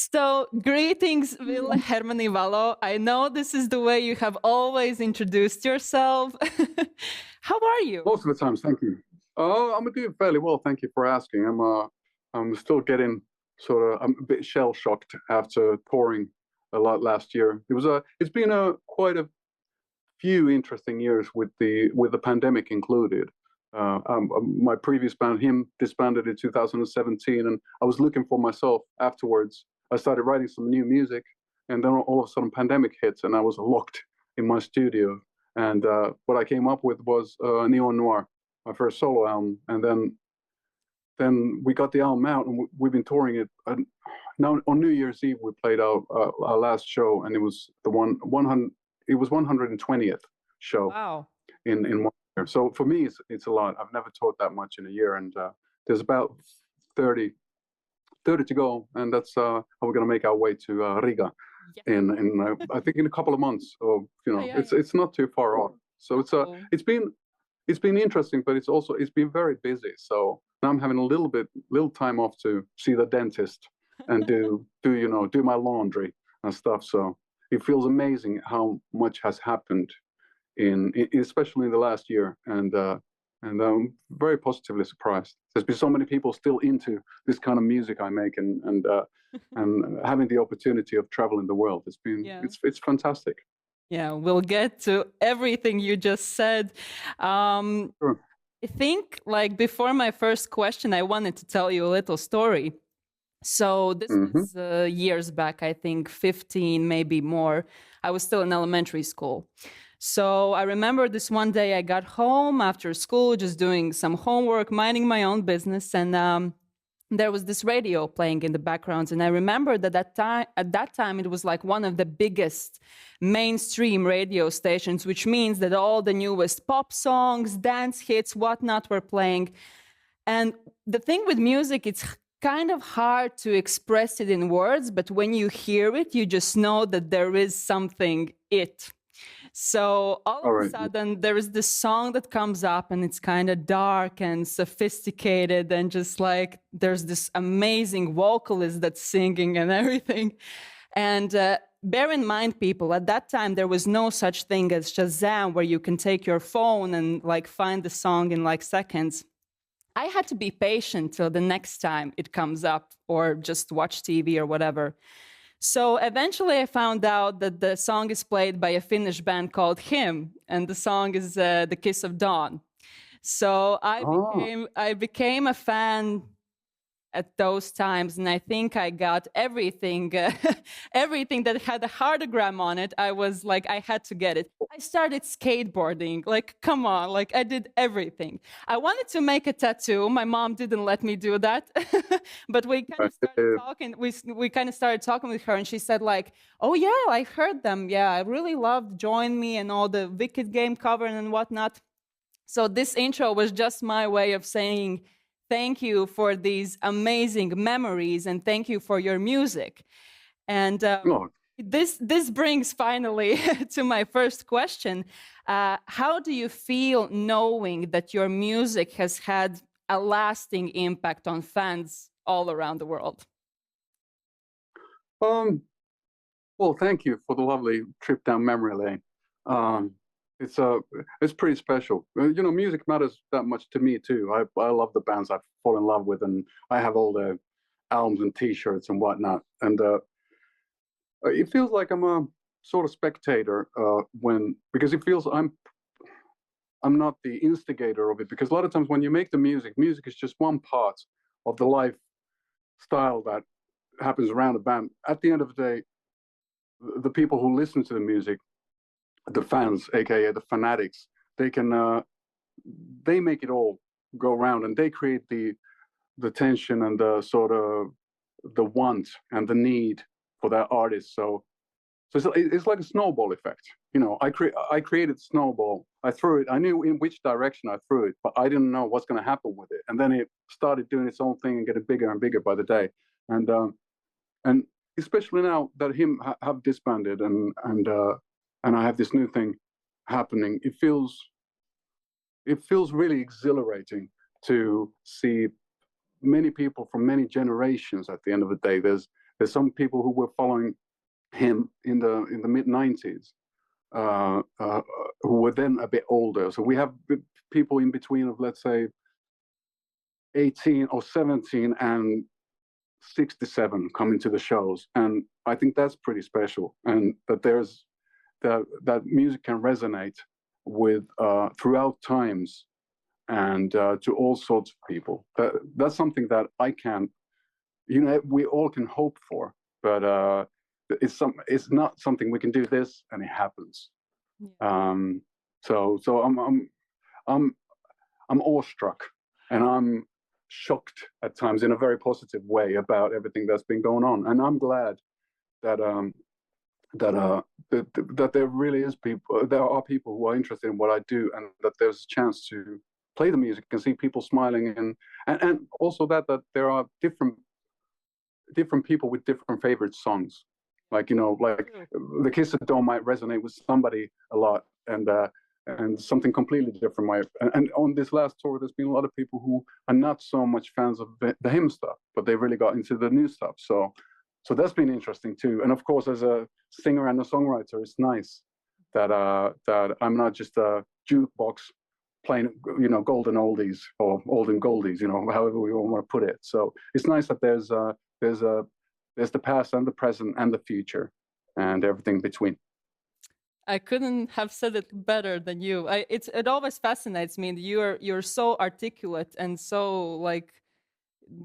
So, greetings, Ville Valo. I know this is the way you have always introduced yourself. How are you? Most of the times, thank you. I'm doing fairly well, thank you for asking. I'm still getting I'm a bit shell shocked after touring a lot last year. It's been quite a few interesting years with the pandemic included. My previous band, him, disbanded in 2017, and I was looking for myself afterwards. I started writing some new music, and then all of a sudden, pandemic hits, and I was locked in my studio. And what I came up with was Neon Noir, my first solo album, and then we got the album out, and we've been touring it. Now on New Year's Eve, we played our last show, and it was the 100. It was 120th show. Wow. In 1 year. So for me, it's a lot. I've never toured that much in a year, and there's about 30 to go, and that's how we're going to make our way to Riga in I think in a couple of months. So it's not too far off. So it's been interesting, but it's been very busy. So now I'm having a little time off to see the dentist and do my laundry and stuff. So it feels amazing how much has happened especially in the last year, and I'm very positively surprised. There's been so many people still into this kind of music I make, and having the opportunity of traveling the world. It's fantastic. Yeah, we'll get to everything you just said. Sure. I think, like, before my first question, I wanted to tell you a little story. So this was years back, I think 15, maybe more. I was still in elementary school. So I remember this one day I got home after school, just doing some homework, minding my own business. And there was this radio playing in the background. And I remember that at that time, it was like one of the biggest mainstream radio stations, which means that all the newest pop songs, dance hits, whatnot were playing. And the thing with music, it's kind of hard to express it in words, but when you hear it, you just know that there is something So all of a sudden, there is this song that comes up, and it's kind of dark and sophisticated, and just like there's this amazing vocalist that's singing and everything. And bear in mind, people, at that time, there was no such thing as Shazam, where you can take your phone and like find the song in like seconds. I had to be patient till the next time it comes up, or just watch TV or whatever. So eventually I found out that the song is played by a Finnish band called Him, and the song is The Kiss of Dawn. So I became a fan at those times, and I think I got everything, everything that had a heartogram on it. I was like, I had to get it. I started skateboarding, like, come on, like I did everything. I wanted to make a tattoo. My mom didn't let me do that, but we kind of started talking. We kind of started talking with her, and she said like, oh yeah, I heard them. Yeah, I really loved Join Me and all the Wicked game cover and whatnot. So this intro was just my way of saying, thank you for these amazing memories, and thank you for your music. And this brings finally to my first question. How do you feel knowing that your music has had a lasting impact on fans all around the world? Well, thank you for the lovely trip down memory lane. It's pretty special. Music matters that much to me too. I love the bands I've fallen in love with, and I have all the albums and T-shirts and whatnot. And it feels like I'm a sort of spectator because it feels I'm not the instigator of it. Because a lot of times when you make the music is just one part of the lifestyle that happens around a band. At the end of the day, the people who listen to the music, the fans, aka the fanatics, they make it all go around, and they create the tension and the sort of the want and the need for that artist. So it's like a snowball effect. I created snowball. I threw it. I knew in which direction I threw it, but I didn't know what's going to happen with it. And then it started doing its own thing and getting bigger and bigger by the day. And especially now that him have disbanded and I have this new thing happening, it feels really exhilarating to see many people from many generations. At the end of the day, there's There's some people who were following him in the mid-90s, who were then a bit older. So we have people in between of, let's say, 18 or 17 and 67 coming to the shows, and I think that's pretty special. And that there's that music can resonate with throughout times and to all sorts of people. That's something that I can't, we all can hope for, but it's not something we can do this and it happens. Yeah. So I'm awestruck, and I'm shocked at times in a very positive way about everything that's been going on. And I'm glad that that there really is people, there are people who are interested in what I do, and that there's a chance to play the music and see people smiling, and also that there are different people with different favorite songs. Like, like The Kiss of Dawn might resonate with somebody a lot, and something completely different might. And on this last tour, there's been a lot of people who are not so much fans of the hymn stuff, but they really got into the new stuff. So that's been interesting too. And of course, as a singer and a songwriter, it's nice that I'm not just a jukebox playing, golden oldies or olden goldies, however we all want to put it. So it's nice that there's the past and the present and the future and everything between. I couldn't have said it better than you. It always fascinates me. You're so articulate and so, like,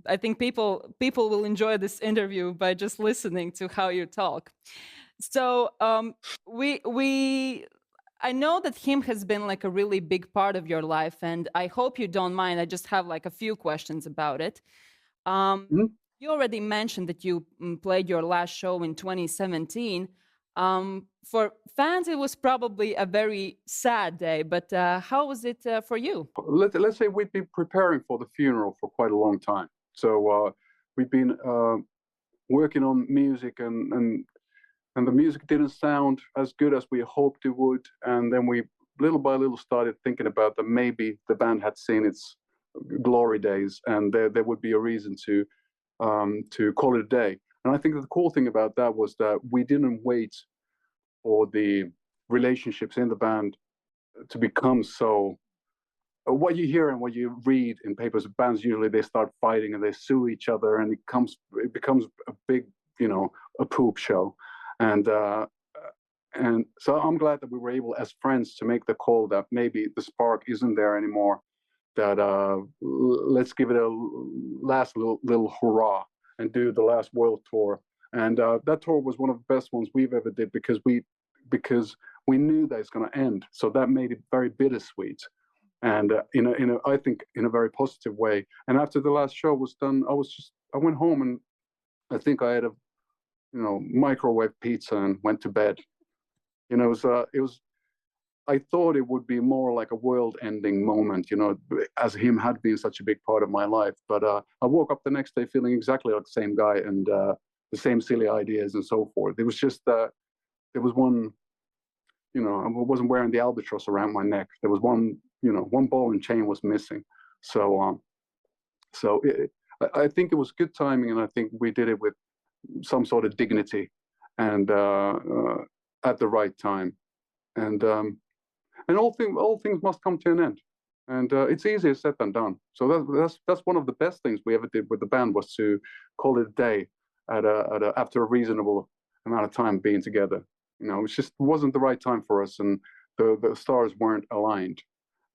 I think people will enjoy this interview by just listening to how you talk. So I know that hymn has been like a really big part of your life, and I hope you don't mind. I just have like a few questions about it. You already mentioned that you played your last show in 2017. For fans, it was probably a very sad day, but how was it for you? Let's say we'd been preparing for the funeral for quite a long time. So we've been working on music, and the music didn't sound as good as we hoped it would. And then we, little by little, started thinking about that maybe the band had seen its glory days, and there would be a reason to call it a day. And I think that the cool thing about that was that we didn't wait for the relationships in the band to become so. What you hear and what you read in papers, bands usually they start fighting and they sue each other, and it becomes a big, a poop show. And so I'm glad that we were able, as friends, to make the call that maybe the spark isn't there anymore. That let's give it a last little hurrah and do the last world tour. And that tour was one of the best ones we've ever did, because we knew that it's going to end. So that made it very bittersweet, and I think in a very positive way. And after the last show was done, I went home, and I think I had a microwave pizza and went to bed. It was I thought it would be more like a world-ending moment, as him had been such a big part of my life. But I woke up the next day feeling exactly like the same guy, and the same silly ideas and so forth. It was just that there was one, I wasn't wearing the albatross around my neck. There was one, one ball and chain was missing. So I think it was good timing, and I think we did it with some sort of dignity and at the right time. And all things must come to an end, and it's easier said than done. So that's one of the best things we ever did with the band, was to call it a day after a reasonable amount of time being together. It just wasn't the right time for us, and the stars weren't aligned.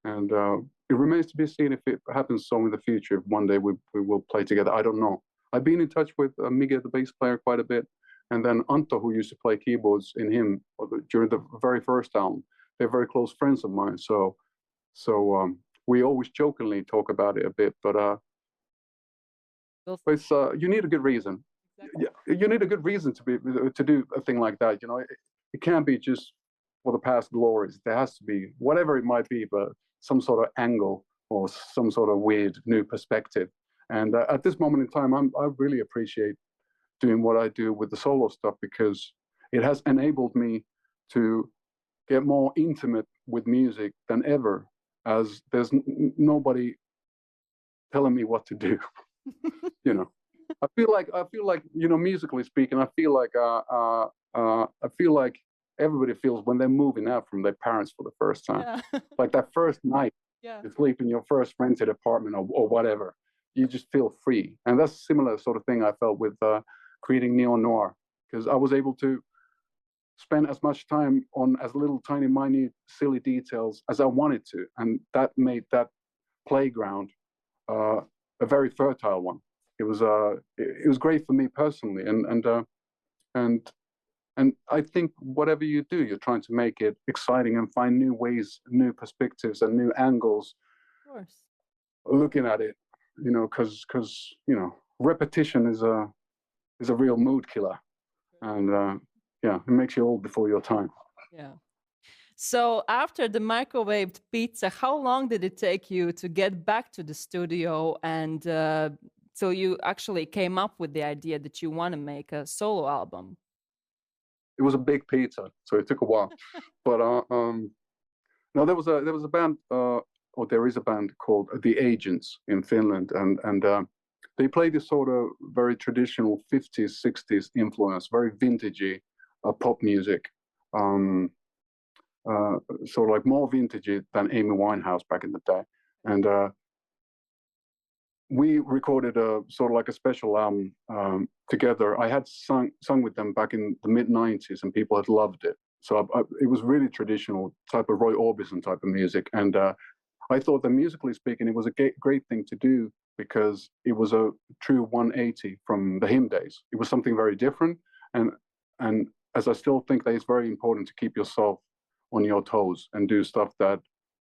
And it remains to be seen if it happens so in the future. If one day we will play together, I don't know. I've been in touch with Miguel, the bass player, quite a bit, and then Anto, who used to play keyboards in him during the very first album. They're very close friends of mine, so we always jokingly talk about it a bit. But it's you need a good reason. Exactly. You need a good reason to do a thing like that. It can't be just for the past glories. There has to be, whatever it might be, but some sort of angle or some sort of weird new perspective. And at this moment in time, I really appreciate doing what I do with the solo stuff, because it has enabled me to get more intimate with music than ever, as there's nobody telling me what to do. I feel like musically speaking, I feel like everybody feels when they're moving out from their parents for the first time, Yeah. like that first night Yeah. you sleep in your first rented apartment or whatever. You just feel free, and that's a similar sort of thing I felt with creating Neo Noir, because I was able to spend as much time on as little tiny minute silly details as I wanted to, and that made that playground a very fertile one. It was great for me personally, and and I think whatever you do, you're trying to make it exciting and find new ways, new perspectives, and new angles Of course. looking at it. Because repetition is a real mood killer, and yeah, it makes you old before your time. Yeah. So after the microwaved pizza, how long did it take you to get back to the studio and till you actually came up with the idea that you want to make a solo album? It was a big pizza, so it took a while. But no, there was a band, or there is a band called The Agents in Finland, and they play this sort of very traditional 50s, 60s influence, very vintagey pop music. Um, Sort of like more vintagey than Amy Winehouse back in the day. And we recorded a sort of like a special album together. I had sung with them back in the mid '90s, and people had loved it. So it was really traditional type of Roy Orbison type of music, and I thought that musically speaking, it was a great thing to do because it was a true 180 from the hymn days. It was something very different, and as I still think that it's very important to keep yourself on your toes and do stuff that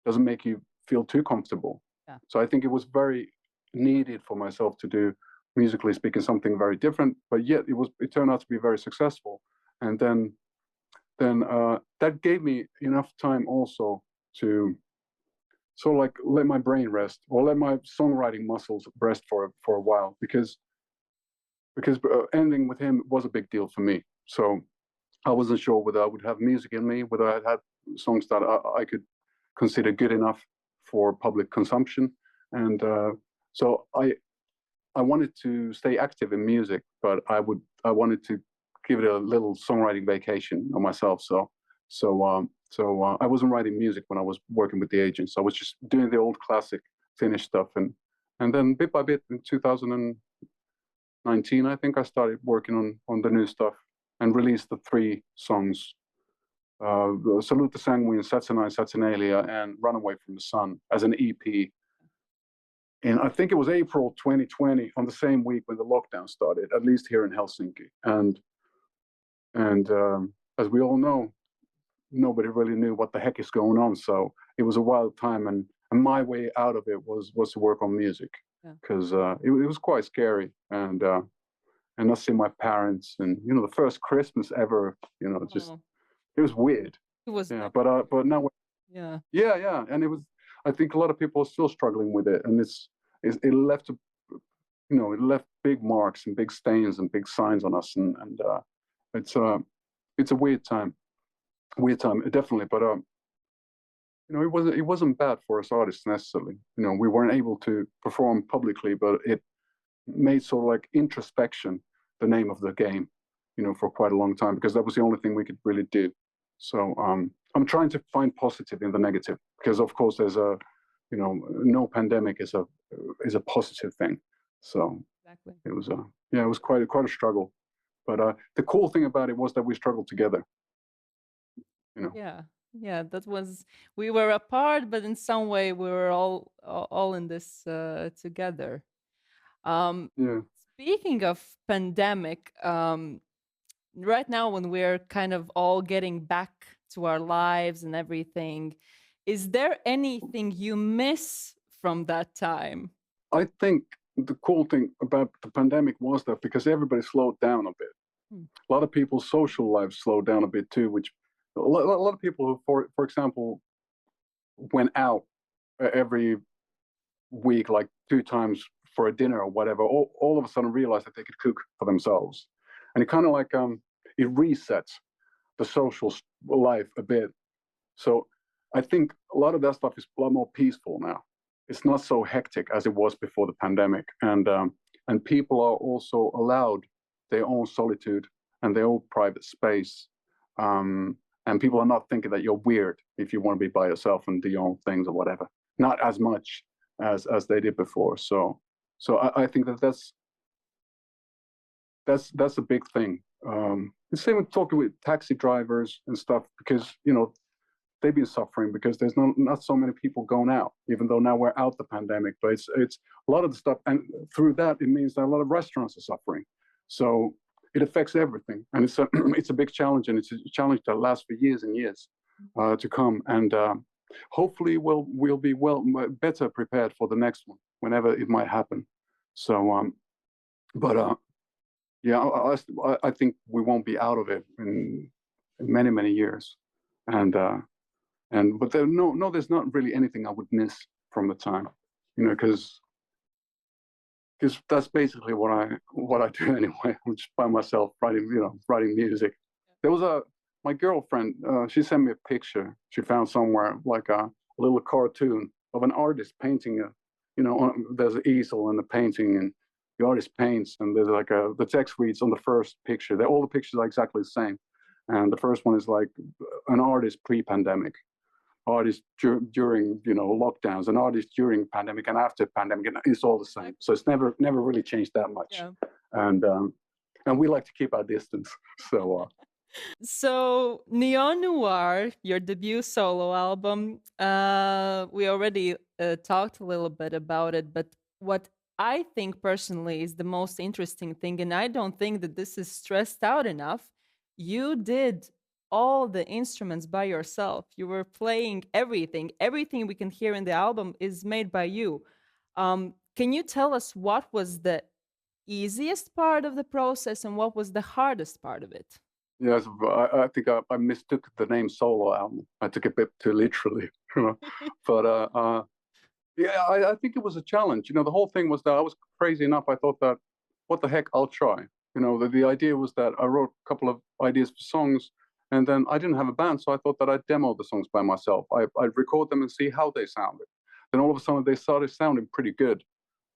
doesn't make you feel too comfortable. Yeah. So I think it was very needed for myself to do, musically speaking, something very different, but yet it turned out to be very successful. And then that gave me enough time also to sort of like let my brain rest or let my songwriting muscles rest for a while, because ending with him was a big deal for me. So I wasn't sure whether I would have music in me, whether I had songs that I could consider good enough for public consumption. And so I wanted to stay active in music, but I wanted to give it a little songwriting vacation on myself. So I wasn't writing music when I was working with the agents. I was just doing the old classic Finnish stuff, and then bit by bit in 2019, I think I started working on the new stuff and released the 3 songs, Salute the Sanguine, Satsanai, Satanalia, and Runaway from the Sun as an EP. And I think it was April 2020, on the same week when the lockdown started, at least here in Helsinki. And as we all know, nobody really knew what the heck is going on. So it was a wild time, and my way out of it was to work on music, because it was quite scary, and not see my parents, and the first Christmas ever, just it was weird. It was, yeah, but now, yeah, and it was. I think a lot of people are still struggling with it, and it left it left big marks and big stains and big signs on us, and it's a weird time, definitely. But it wasn't bad for us artists necessarily. We weren't able to perform publicly, but it made sort of like introspection the name of the game, for quite a long time, because that was the only thing we could really do. So I'm trying to find positive in the negative, because of course there's no pandemic is a positive thing. So exactly. It was quite a struggle, but the cool thing about it was that we struggled together. Yeah, that was, we were apart, but in some way we were all in this together. Speaking of pandemic, right now when we're kind of all getting back to our lives and everything, is there anything you miss from that time? I think the cool thing about the pandemic was that because everybody slowed down a bit, a lot of people's social lives slowed down a bit too, which a lot of people who, for example, went out every week, like 2 times for a dinner or whatever, all of a sudden realized that they could cook for themselves. And it kind of like, it resets the social life a bit. So I think a lot of that stuff is a lot more peaceful now. It's not so hectic as it was before the pandemic. And and people are also allowed their own solitude and their own private space. And people are not thinking that you're weird if you want to be by yourself and do your own things or whatever. Not as much as they did before. So I think that's a big thing. The same with talking with taxi drivers and stuff, because they've been suffering because there's not so many people going out, even though now we're out the pandemic. But it's a lot of the stuff, and through that it means that a lot of restaurants are suffering. So it affects everything, and it's it's a big challenge, and it's a challenge that lasts for years and years to come. And hopefully we'll be better prepared for the next one whenever it might happen. So but yeah, I think we won't be out of it in many years, and but there's not really anything I would miss from the time, because that's basically what I do anyway. I'm just by myself writing music. There was my girlfriend. She sent me a picture she found somewhere, like a little cartoon of an artist painting there's an easel and a painting, and the artist paints, and there's like the text reads on the first picture. All the pictures are exactly the same, and the first one is like an artist pre-pandemic, artist during lockdowns, an artist during pandemic, and after pandemic, and it's all the same. So it's never really changed that much. Yeah. And we like to keep our distance. So Neon Noir, your debut solo album, we already talked a little bit about it, but what I think personally is the most interesting thing, and I don't think that this is stressed out enough, you did all the instruments by yourself. You were playing everything. Everything we can hear in the album is made by you. Can you tell us what was the easiest part of the process and what was the hardest part of it? Yes, I think I mistook the name solo album. I took it a bit too literally, but yeah, I think it was a challenge. The whole thing was that I was crazy enough. I thought that, what the heck, I'll try. The idea was that I wrote a couple of ideas for songs, and then I didn't have a band, so I thought that I'd demo the songs by myself. I'd record them and see how they sounded. Then all of a sudden they started sounding pretty good.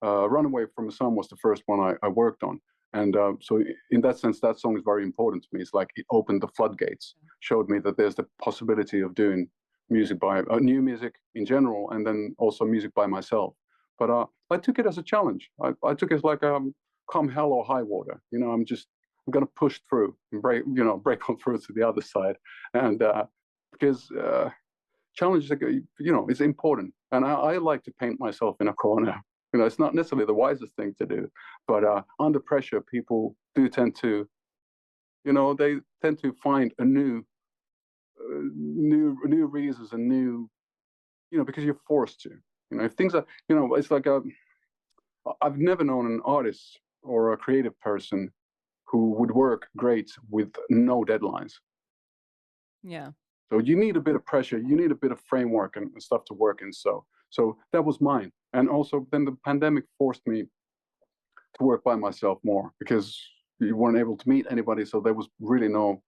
Runaway from the Sun was the first one I worked on. And so in that sense, that song is very important to me. It's like it opened the floodgates, showed me that there's the possibility of doing music by new music in general, and then also music by myself. But I took it as a challenge. I took it like come hell or high water. I'm going to push through and break on through to the other side. And because challenges, it's important. And I like to paint myself in a corner. It's not necessarily the wisest thing to do, but under pressure, people do tend to, they tend to find a new reasons and new, because you're forced to. If things are, it's like I've never known an artist or a creative person who would work great with no deadlines. Yeah. So you need a bit of pressure, you need a bit of framework and stuff to work in. So that was mine. And also then the pandemic forced me to work by myself more, because you weren't able to meet anybody. So there was really no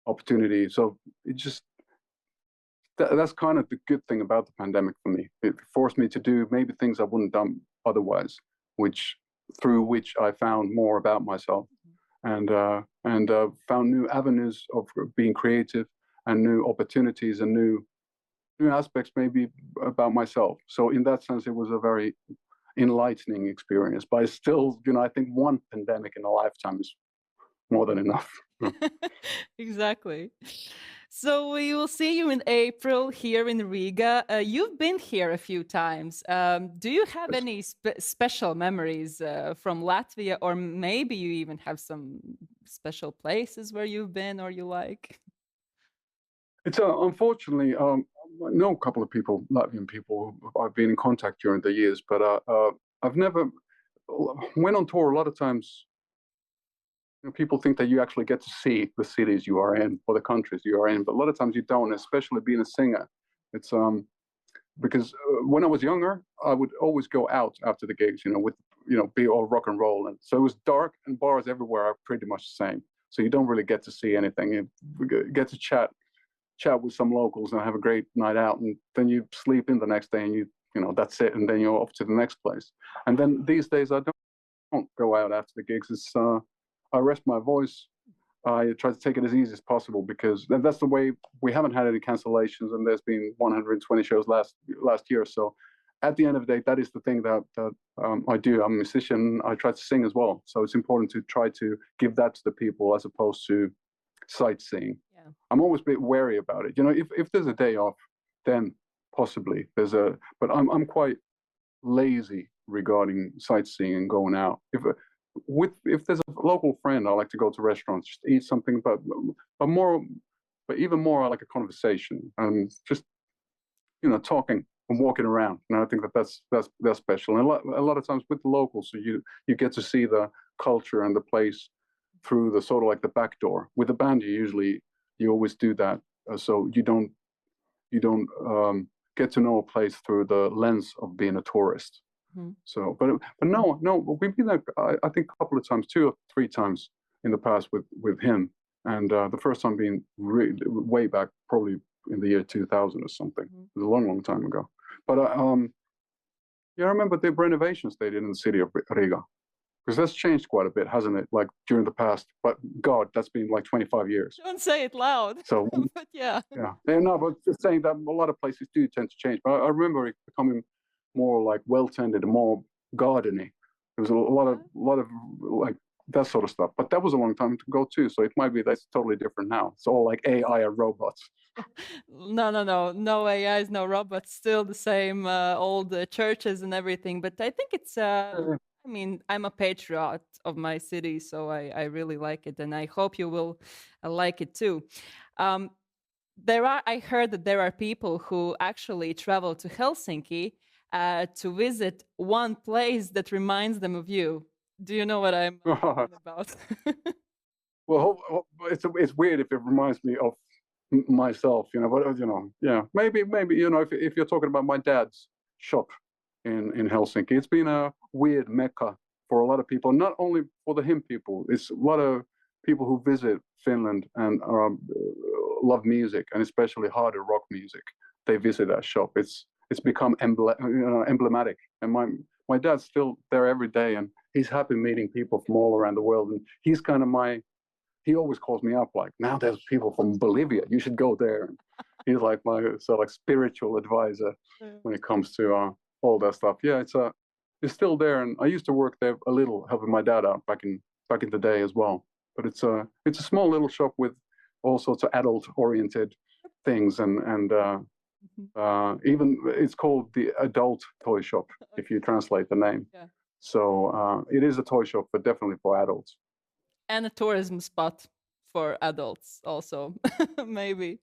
opportunity. So it just, that's kind of the good thing about the pandemic for me. It forced me to do maybe things I wouldn't have done otherwise, through which I found more about myself, and found new avenues of being creative, and new opportunities, and new aspects maybe about myself. So in that sense, it was a very enlightening experience. But I still, I think one pandemic in a lifetime is more than enough. Exactly. So we will see you in April here in Riga. You've been here a few times. Do you have any special memories from Latvia, or maybe you even have some special places where you've been or you like? It's unfortunately, I know a couple of people, Latvian people, I've been in contact during the years, but I've never went on tour. A lot of times, people think that you actually get to see the cities you are in or the countries you are in, but a lot of times you don't, especially being a singer. It's because when I was younger, I would always go out after the gigs, with be all rock and roll, and so it was dark, and bars everywhere are pretty much the same. So you don't really get to see anything. You get to chat with some locals and have a great night out, and then you sleep in the next day, and that's it, and then you're off to the next place. And then these days I don't don't go out after the gigs. It's I rest my voice. I try to take it as easy as possible because that's the way. We haven't had any cancellations, and there's been 120 shows last year. So at the end of the day, that is the thing that I do. I'm a musician. I try to sing as well. So it's important to try to give that to the people as opposed to sightseeing. Yeah. I'm always a bit wary about it. You know, if there's a day off, then possibly there's a. But I'm quite lazy regarding sightseeing and going out. If there's a local friend, I like to go to restaurants, just eat something, but even more, I like a conversation and just talking and walking around. And I think that's special. And a lot of times with the locals, so you get to see the culture and the place through the sort of like the back door. With the band, you always do that, so you don't get to know a place through the lens of being a tourist. Mm-hmm. So, but no, we've been there. I think a couple of times, 2 or 3 times in the past with him, and the first time being really way back, probably in the year 2000 or something. Mm-hmm. It was a long time ago. But yeah, I remember the renovations they did in the city of Riga, because that's changed quite a bit, hasn't it? Like during the past, but God, that's been like 25 years. Don't say it loud. So, but yeah. No, but just saying that a lot of places do tend to change. But I remember it becoming more like well tended and more gardeny. There was a lot of like that sort of stuff. But that was a long time ago too. So it might be that's totally different now. It's all like AI and robots. No AIs, no robots. Still the same old churches and everything. But I think it's. I mean, I'm a patriot of my city, so I really like it, and I hope you will like it too. I heard that there are people who actually travel to Helsinki to visit one place that reminds them of you. Do you know what I'm talking about? Well, it's weird if it reminds me of myself, but yeah, maybe if you're talking about my dad's shop in Helsinki, it's been a weird mecca for a lot of people, not only for the hymn people. It's a lot of people who visit Finland and love music, and especially harder rock music. They visit that shop. It's become emblematic, and my dad's still there every day, and he's happy meeting people from all around the world. And he's kind of he always calls me up like, now there's people from Bolivia, you should go there. And he's like my sort of like spiritual advisor when it comes to all that stuff. Yeah, it's still there, and I used to work there a little, helping my dad out back in the day as well. But it's a small little shop with all sorts of adult-oriented things, and even it's called the adult toy shop if you translate the name. Yeah. So it is a toy shop, but definitely for adults. And a tourism spot for adults also, maybe.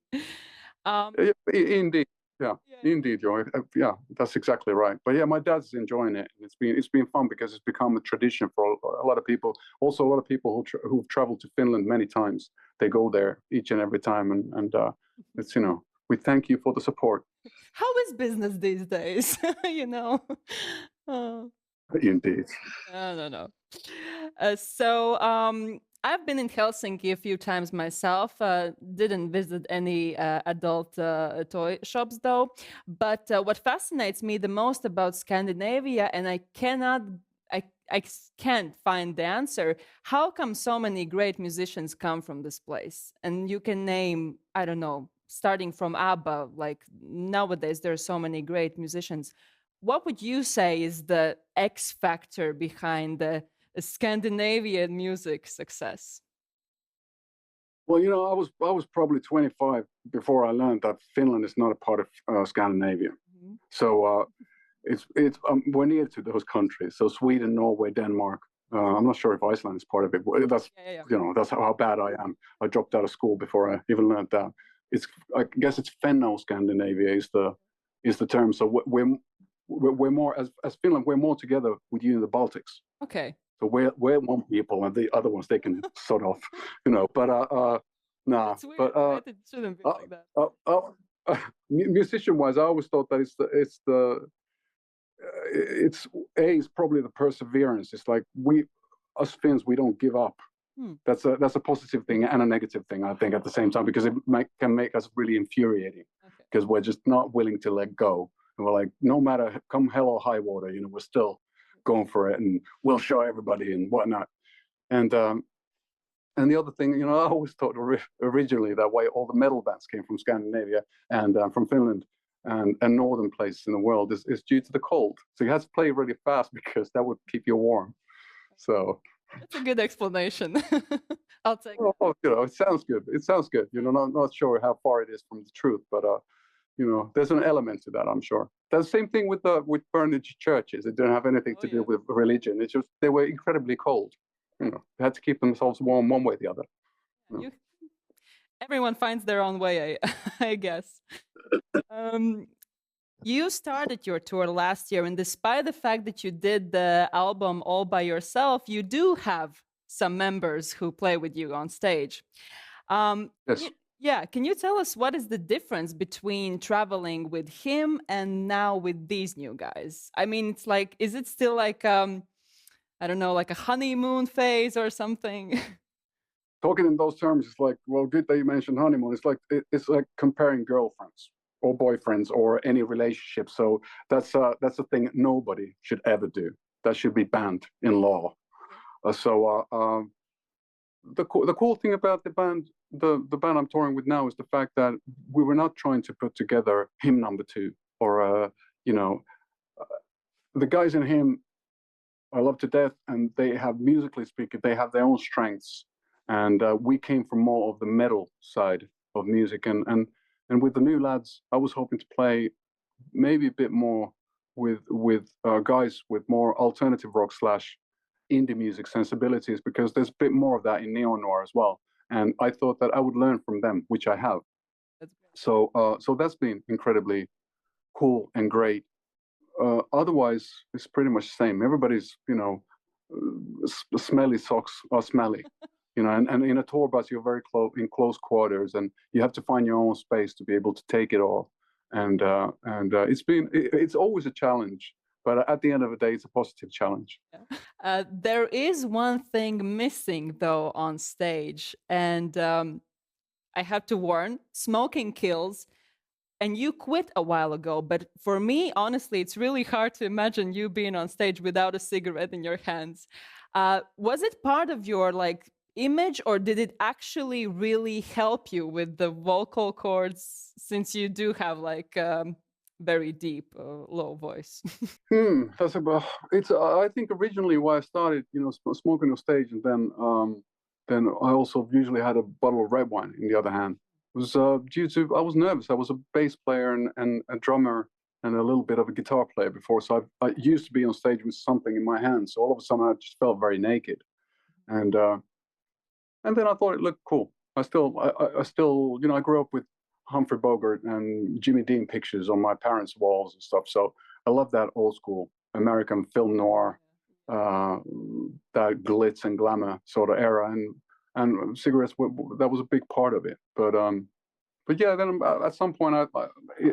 Indeed. Yeah, indeed, Joy. Yeah, that's exactly right. But yeah, my dad's enjoying it. It's been fun because it's become a tradition for a lot of people. Also, a lot of people who've traveled to Finland many times. They go there each and every time, and it's we thank you for the support. How is business these days? Indeed. No. So I've been in Helsinki a few times myself. Didn't visit any adult toy shops though. But what fascinates me the most about Scandinavia, and I can't find the answer. How come so many great musicians come from this place? And you can name, I don't know, starting from ABBA. Like nowadays, there are so many great musicians. What would you say is the X factor behind the Scandinavian music success? Well, I was probably 25 before I learned that Finland is not a part of Scandinavia. Mm-hmm. So we're near to those countries. So Sweden, Norway, Denmark. I'm not sure if Iceland is part of it. That's that's how bad I am. I dropped out of school before I even learned that. I guess it's Fenno-Scandinavia is the term. So we're more as Finland. We're more together with you in the Baltics. Okay. So we're one people, and the other ones they can sort of, But nah. It's weird, but right? It shouldn't be like that. Musician-wise, I always thought that it's probably the perseverance. It's like us Finns, we don't give up. That's a positive thing and a negative thing, I think, at the same time, because it can make us really infuriating, because we're just not willing to let go. And we're like, no matter come hell or high water, we're still going for it, and we'll show everybody and whatnot. And the other thing, you know, I always thought originally that way all the metal bands came from Scandinavia and from Finland and northern places in the world is due to the cold. So you have to play really fast because that would keep you warm. So That's a good explanation. I'll take it. well, you know, it sounds good. It sounds good. You know, not sure how far it is from the truth, but you know, there's an element to that, I'm sure. The same thing with burned churches. It didn't have anything to do with religion. It's just they were incredibly cold. You know, they had to keep themselves warm one way or the other. You know. Everyone finds their own way, I guess. You started your tour last year, and despite the fact that you did the album all by yourself, you do have some members who play with you on stage. Yes. Yeah, can you tell us what is the difference between traveling with him and now with these new guys? I mean, it's like, is it still like, I don't know, like a honeymoon phase or something? Talking in those terms, it's like, well, good that you mentioned honeymoon. It's like comparing girlfriends or boyfriends or any relationship. So that's a thing nobody should ever do. That should be banned in law. The cool thing about the band I'm touring with now is the fact that we were not trying to put together him number two or you know, the guys in him I love to death, and they have, musically speaking, they have their own strengths, and we came from more of the metal side of music, and with the new lads, I was hoping to play maybe a bit more with guys with more alternative rock / indie music sensibilities, because there's a bit more of that in neo noir as well, and I thought that I would learn from them, which I have. So that's been incredibly cool and great. Otherwise, it's pretty much the same. Everybody's, you know, smelly socks are smelly, you know, and in a tour bus, you're very in close quarters, and you have to find your own space to be able to take it all. And it's always a challenge, but at the end of the day, it's a positive challenge. There is one thing missing though on stage, and I have to warn: smoking kills. And you quit a while ago, but for me, honestly, it's really hard to imagine you being on stage without a cigarette in your hands. Was it part of your like image, or did it actually really help you with the vocal cords, since you do have like very deep low voice? That's about it's. I think originally why I started, you know, smoking on stage, and then I also usually had a bottle of red wine in the other hand. It was due to I was nervous. I was a bass player and a drummer and a little bit of a guitar player before, so I used to be on stage with something in my hand. So all of a sudden, I just felt very naked, and then I thought it looked cool. I still, you know, I grew up with Humphrey Bogart and Jimmy Dean pictures on my parents' walls and stuff. So I love that old school American film noir, that glitz and glamour sort of era, and cigarettes that was a big part of it. But yeah, then at some point,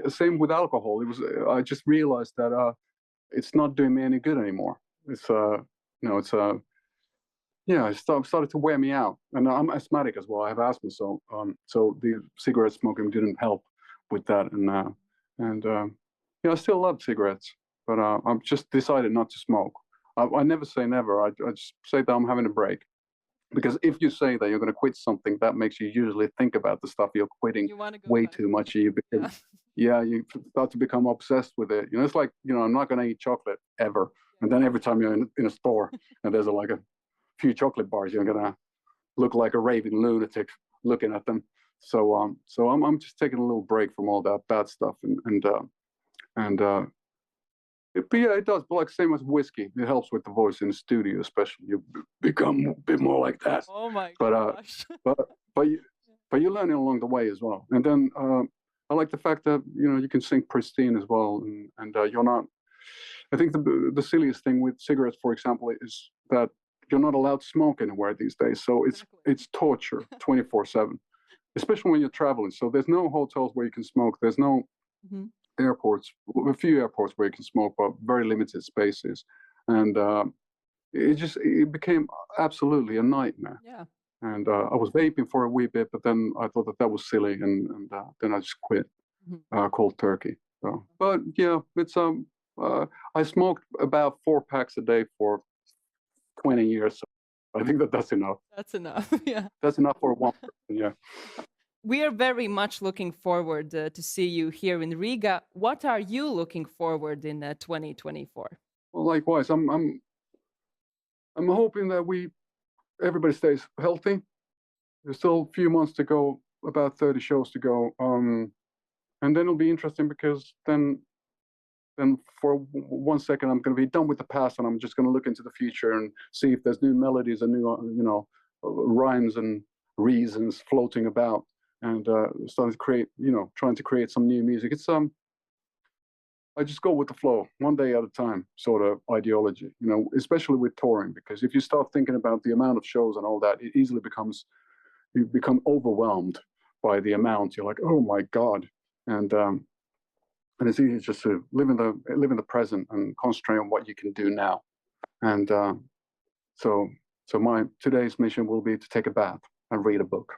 same with alcohol. It was I just realized that it's not doing me any good anymore. It's you know, it's yeah, it started to wear me out, and I'm asthmatic as well. I have asthma, so the cigarette smoking didn't help with that, and yeah, I still love cigarettes, but I've just decided not to smoke. I never say never. I just say that I'm having a break, because if you say that you're going to quit something, that makes you usually think about the stuff you're quitting way too much. You become, yeah, you start to become obsessed with it. You know, it's like, you know, I'm not going to eat chocolate ever, and then every time you're in a store and there's like a few chocolate bars, you're gonna look like a raving lunatic looking at them. So I'm just taking a little break from all that bad stuff, but yeah, it does. But like same as whiskey, it helps with the voice in the studio, especially. You become a bit more like that. Oh my but gosh! but you learn it along the way as well. And then I like the fact that, you know, you can sing pristine as well, and you're not. I think the silliest thing with cigarettes, for example, is that you're not allowed to smoke anywhere these days. So it's torture 24/7, especially when you're traveling. So there's no hotels where you can smoke. There's no airports, a few airports where you can smoke, but very limited spaces. And it became absolutely a nightmare. Yeah. And I was vaping for a wee bit, but then I thought that was silly, and then I just quit cold turkey. So, but yeah, it's I smoked about 4 packs a day for 20 years. So I think that's enough. That's enough. Yeah. That's enough for one person. Yeah. We are very much looking forward to see you here in Riga. What are you looking forward in 2024? Well, likewise, I'm hoping that everybody stays healthy. There's still a few months to go, about 30 shows to go, and then it'll be interesting because then for 1 second I'm going to be done with the past and I'm just going to look into the future and see if there's new melodies and new rhymes and reasons floating about, and starting to create, trying to create some new music. It's I just go with the flow, one day at a time, sort of ideology, especially with touring, because if you start thinking about the amount of shows and all that, it easily you become overwhelmed by the amount. You're like, oh my God. And it's easy just to live in the present and concentrate on what you can do now. And so my today's mission will be to take a bath and read a book.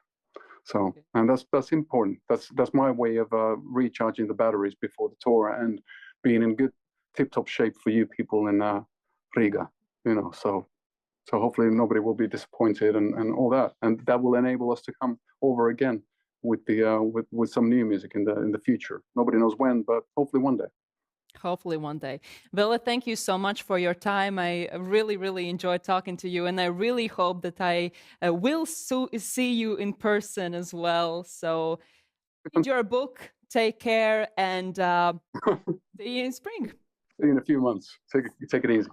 So, and that's important. That's my way of recharging the batteries before the tour and being in good tip-top shape for you people in Riga. So hopefully nobody will be disappointed and all that, and that will enable us to come over again with with some new music in the future. Nobody knows when, but hopefully one day. Hopefully one day. Ville, thank you so much for your time. I really, really enjoyed talking to you, and I really hope that I will see you in person as well. So read your book, take care, and see you in spring. See you in a few months. Take it easy.